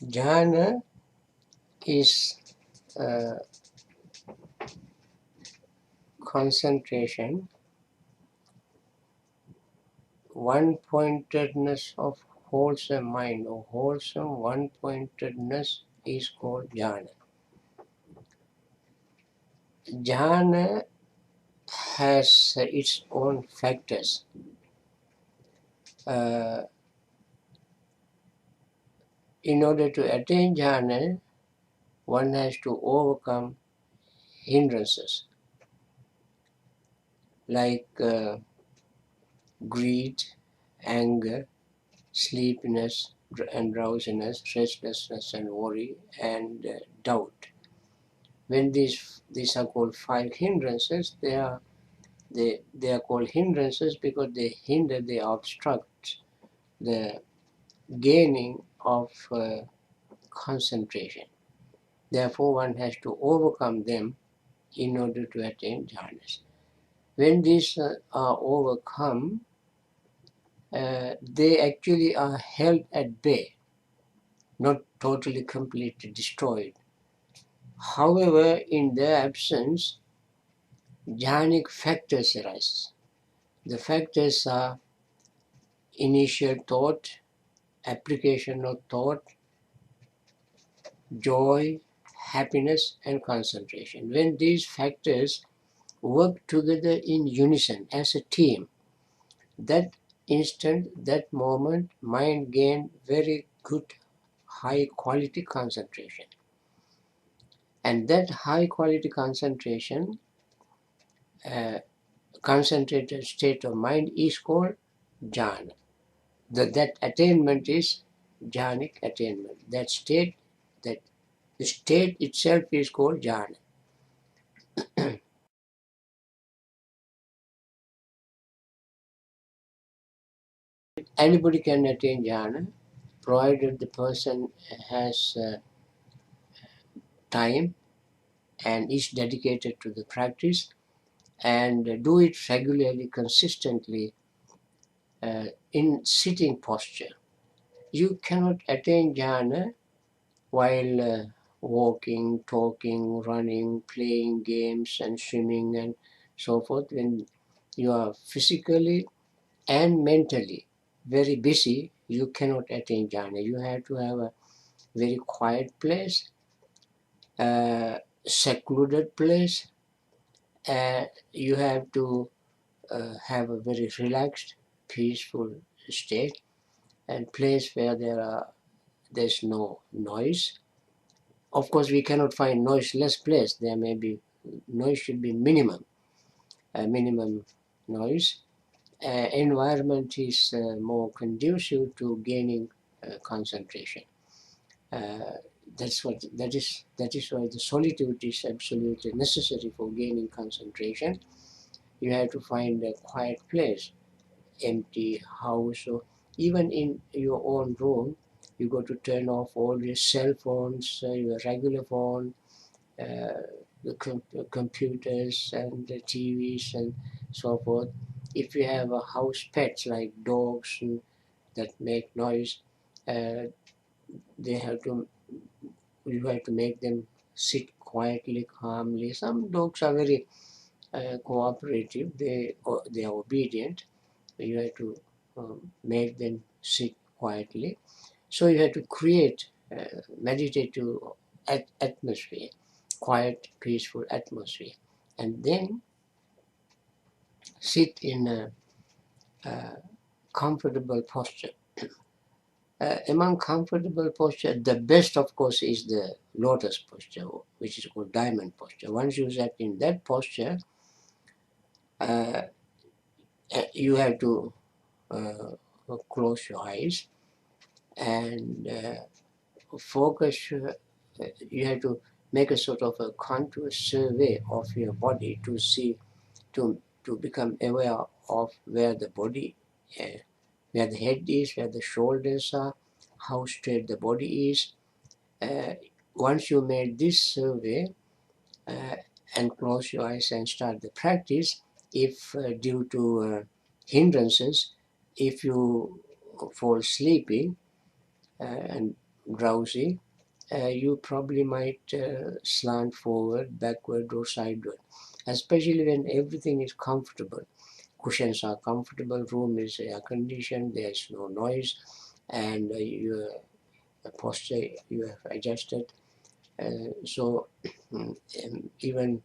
Jhana is concentration, one-pointedness of wholesome mind or wholesome one-pointedness is called jhana. Jhana has its own factors. In order to attain jhana, one has to overcome hindrances like greed, anger, sleepiness and drowsiness, restlessness and worry, and doubt. When these are called five hindrances, they are called hindrances because they hinder, they obstruct the gaining of concentration. Therefore, one has to overcome them in order to attain jhanas. When these are overcome, they actually are held at bay, not totally completely destroyed. However, in their absence, jhanic factors arise. The factors are initial thought, application of thought, joy, happiness, and concentration. When these factors work together in unison as a team, that instant, that moment, mind gain very good, high quality concentration. And that high quality concentration, concentrated state of mind is called jhana. That attainment is jhanic attainment. That state, that the state itself is called jhana. Anybody can attain jhana, provided the person has time and is dedicated to the practice and do it regularly, consistently in sitting posture. You cannot attain jhana while walking, talking, running, playing games and swimming and so forth. When you are physically and mentally very busy, you cannot attain jhana. You have to have a very quiet place, secluded place. You have to have a very relaxed, peaceful state and place where there's no noise. Of course, we cannot find noiseless place. There may be noise should be minimum noise. Environment is more conducive to gaining concentration. That is why the solitude is absolutely necessary for gaining concentration. You have to find a quiet place, empty house, or even in your own room. You got to turn off all your cell phones, your regular phone, the computers and the TVs and so forth. If you have a house pets like dogs that make noise, they have to you have to make them sit quietly, calmly. Some dogs are very cooperative. They are obedient. You have to make them sit quietly. So you have to create meditative atmosphere, quiet, peaceful atmosphere, and then sit in a comfortable posture. Among comfortable posture, the best, of course, is the lotus posture, which is called diamond posture. Once you set in that posture, uh, you have to close your eyes and focus. You have to make a sort of a contour survey of your body to see, to become aware of where the body, where the head is, where the shoulders are, how straight the body is. Once you made this survey uh, and close your eyes and start the practice, if due to hindrances, if you fall sleepy and drowsy, you probably might slant forward, backward, or sideward, especially when everything is comfortable. Cushions are comfortable, room is air conditioned, there's no noise, and your posture you have adjusted. So even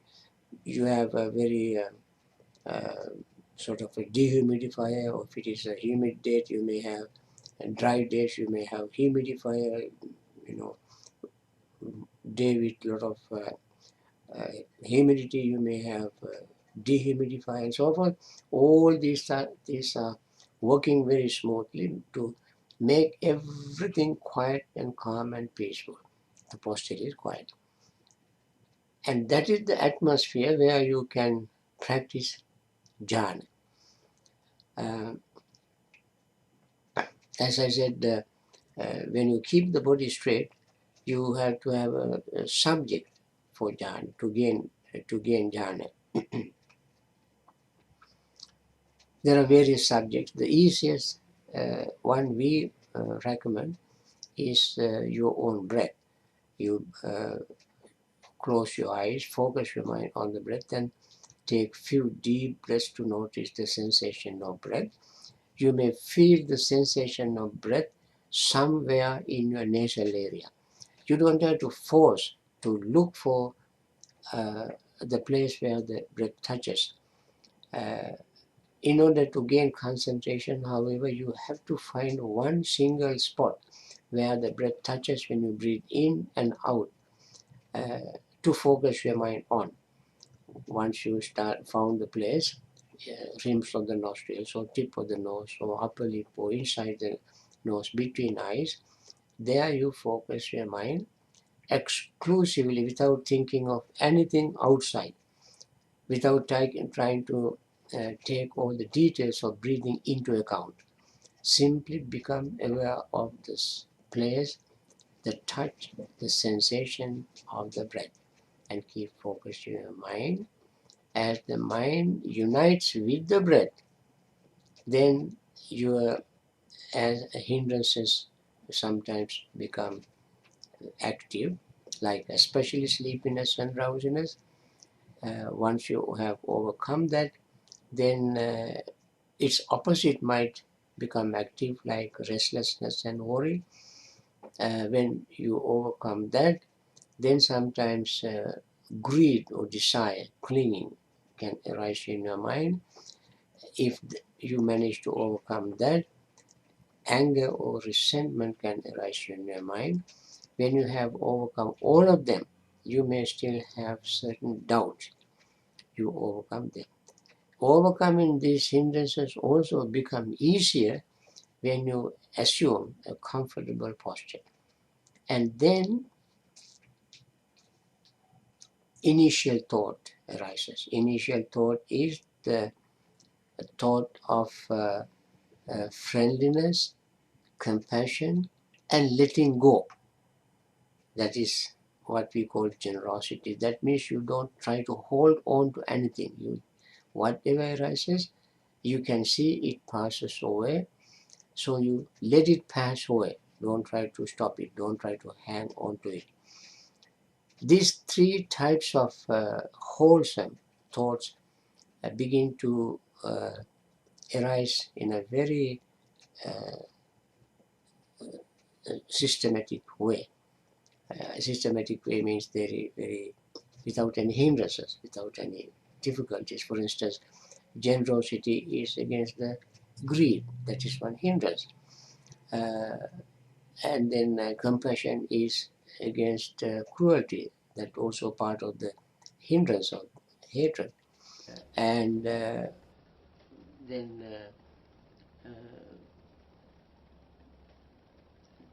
you have a very sort of a dehumidifier, or if it is a humid day, you may have a dry days, you may have humidifier, you know, day with a lot of humidity, you may have dehumidifier and so forth. All these are working very smoothly to make everything quiet and calm and peaceful. The posture is quiet. And that is the atmosphere where you can practice jhana. As I said, when you keep the body straight, you have to have a subject for jhana to gain jhana. There are various subjects. The easiest one we recommend is your own breath. You close your eyes, focus your mind on the breath, and take few deep breaths to notice the sensation of breath. You may feel the sensation of breath somewhere in your nasal area. You don't have to force to look for the place where the breath touches. In order to gain concentration, however, you have to find one single spot where the breath touches when you breathe in and out to focus your mind on. Once you found the place, rims of the nostrils or tip of the nose or upper lip or inside the nose between eyes, there you focus your mind exclusively without thinking of anything outside, without trying to take all the details of breathing into account. Simply become aware of this place, the touch, the sensation of the breath, and keep focusing your mind. As the mind unites with the breath, then your as hindrances sometimes become active, like especially sleepiness and drowsiness. Once you have overcome that, then its opposite might become active, like restlessness and worry. When you overcome that, then sometimes greed or desire, clinging, can arise in your mind. If you manage to overcome that, anger or resentment can arise in your mind. When you have overcome all of them, you may still have certain doubts. You overcome them. Overcoming these hindrances also become easier when you assume a comfortable posture. And then initial thought arises. Initial thought is the thought of friendliness, compassion, and letting go. That is what we call generosity. That means you don't try to hold on to anything. Whatever arises, you can see it passes away. So you let it pass away. Don't try to stop it. Don't try to hang on to it. These three types of wholesome thoughts begin to arise in a very systematic way. Systematic way means very without any hindrances, without any difficulties. For instance, generosity is against the greed. That is one hindrance. And then compassion is against cruelty. That also part of the hindrance of hatred. And then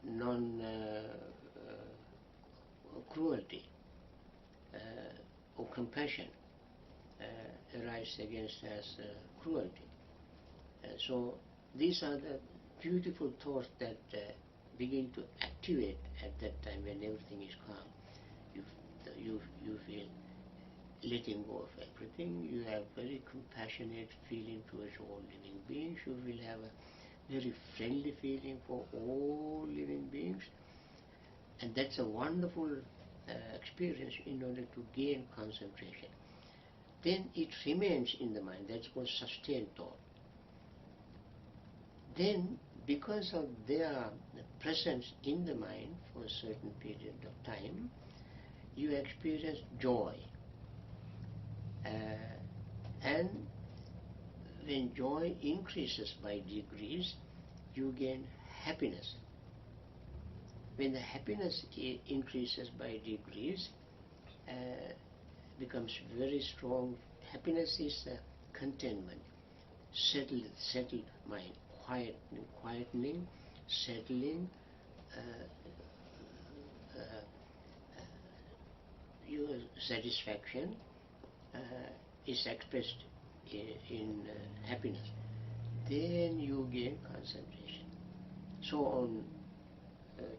non-cruelty or compassion arise against as cruelty. So these are the beautiful thoughts that begin to activate at that time when everything is calm. You feel letting go of everything. You have very compassionate feeling towards all living beings. You will have a very friendly feeling for all living beings. And that's a wonderful experience in order to gain concentration. Then it remains in the mind. That's called sustained thought. Then, because of their presence in the mind for a certain period of time, you experience joy. And when joy increases by degrees, you gain happiness. When the happiness increases by degrees, becomes very strong. Happiness is contentment, settled mind, quietening, settling. Your satisfaction is expressed in happiness. Then you gain concentration. So on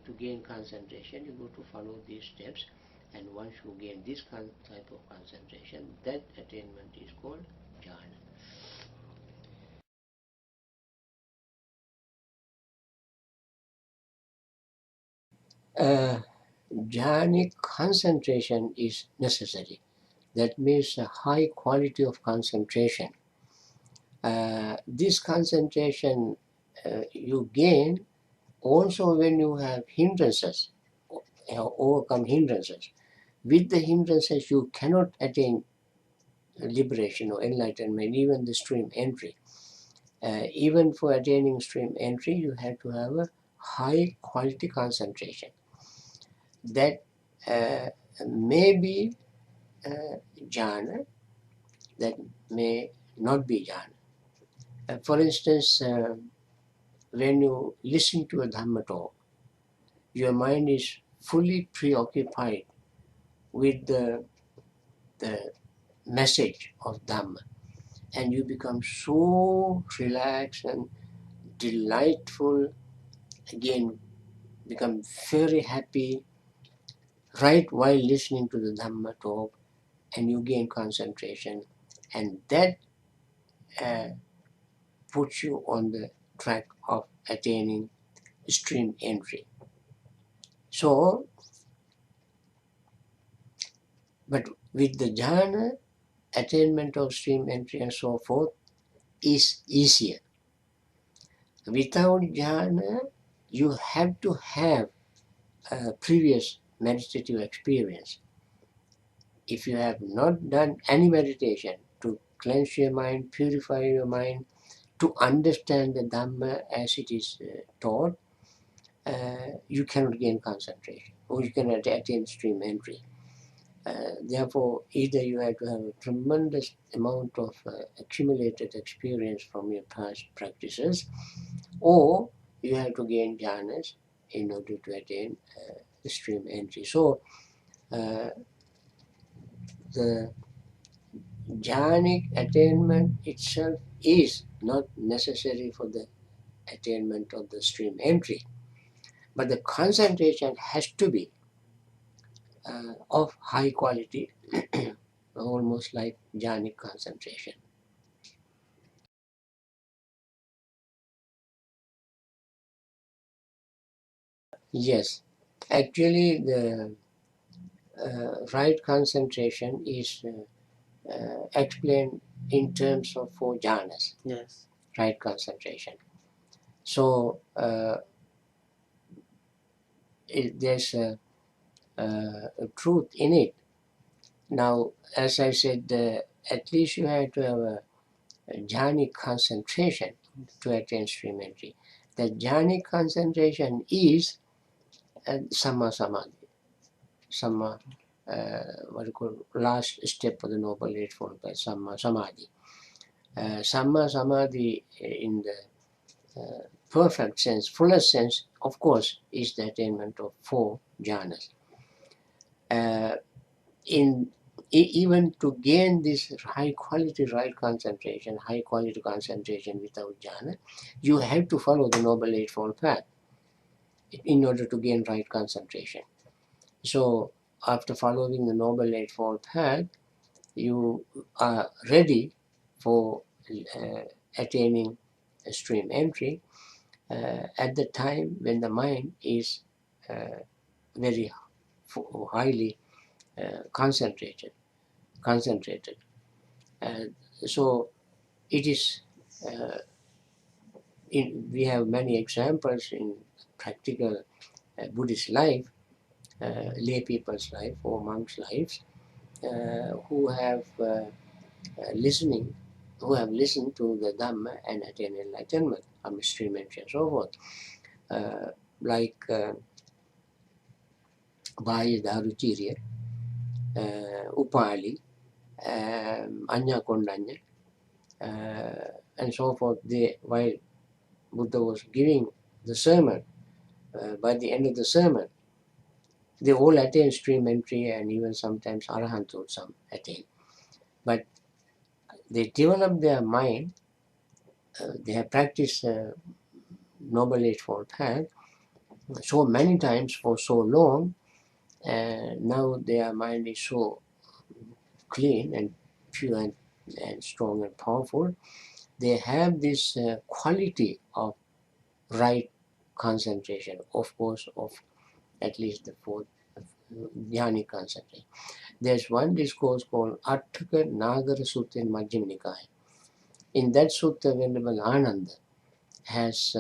to gain concentration, you go to follow these steps, and once you gain this type of concentration, that attainment is called jhana. Jhanic concentration is necessary. That means a high quality of concentration. This concentration you gain also when you have hindrances, overcome hindrances. With the hindrances, you cannot attain liberation or enlightenment, even the stream entry. Even for attaining stream entry, you have to have a high quality concentration. That may be jhana, that may not be jhana. For instance, when you listen to a Dhamma talk, your mind is fully preoccupied with the message of Dhamma, and you become so relaxed and delightful, again become very happy right while listening to the Dhamma talk, and you gain concentration, and that puts you on the track of attaining stream entry. So, but with the jhana, attainment of stream entry and so forth is easier. Without jhana, you have to have a previous meditative experience. If you have not done any meditation to cleanse your mind, purify your mind, to understand the Dhamma as it is taught, you cannot gain concentration, or you cannot attain stream entry. Therefore, either you have to have a tremendous amount of accumulated experience from your past practices, or you have to gain jhanas in order to attain the stream entry. So, the jhanic attainment itself is not necessary for the attainment of the stream entry, but the concentration has to be of high quality, almost like jhanic concentration. Yes, actually the right concentration is explained in terms of 4 jhanas. Yes. Right concentration. So there's a truth in it. Now, as I said, at least you have to have a jhanic concentration to attain stream entry. The jhanic concentration is samma samadhi. Samma, what you call last step of the Noble Eightfold Path, samma samadhi. Samma samadhi in the perfect sense, fullest sense, of course, is the attainment of 4 jhanas. Even to gain this high quality right concentration, high quality concentration without jhana, you have to follow the Noble Eightfold Path in order to gain right concentration. So after following the Noble Eightfold Path, you are ready for attaining a stream entry at the time when the mind is very highly concentrated. So it is, we have many examples in practical Buddhist life, lay people's life or monks' lives, who have listening, who have listened to the Dhamma and attained enlightenment, stream entry and so forth. Like Bhaya Daruchirya, Upali, Anya Kondanya, and so forth. While Buddha was giving the sermon, by the end of the sermon, they all attain stream entry and even sometimes Arahanthood some attain. But they develop their mind, they have practiced Noble Eightfold Path so many times for so long, and now their mind is so clean and pure and strong and powerful. They have this quality of right concentration, of course, of at least the fourth jhanic concentration. There's one discourse called Atthaka Nagara Sutta in Majjhima Nikaya. In that sutta, Venerable Ananda has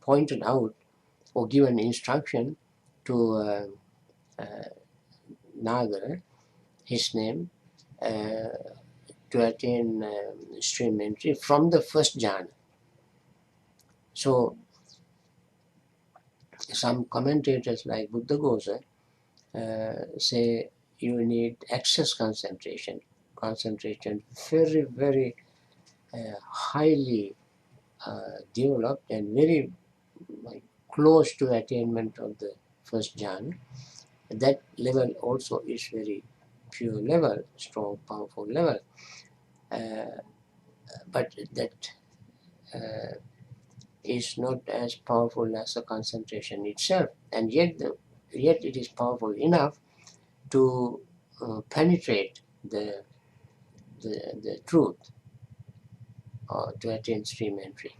pointed out or given instruction to Nagara, his name, to attain stream entry from the first jhana. So some commentators like Buddhaghosa say you need excess concentration very, very highly developed and very close to attainment of the first jhana. That level also is very pure level, strong, powerful level. But that is not as powerful as the concentration itself, and yet it is powerful enough to penetrate the truth or to attain stream entry.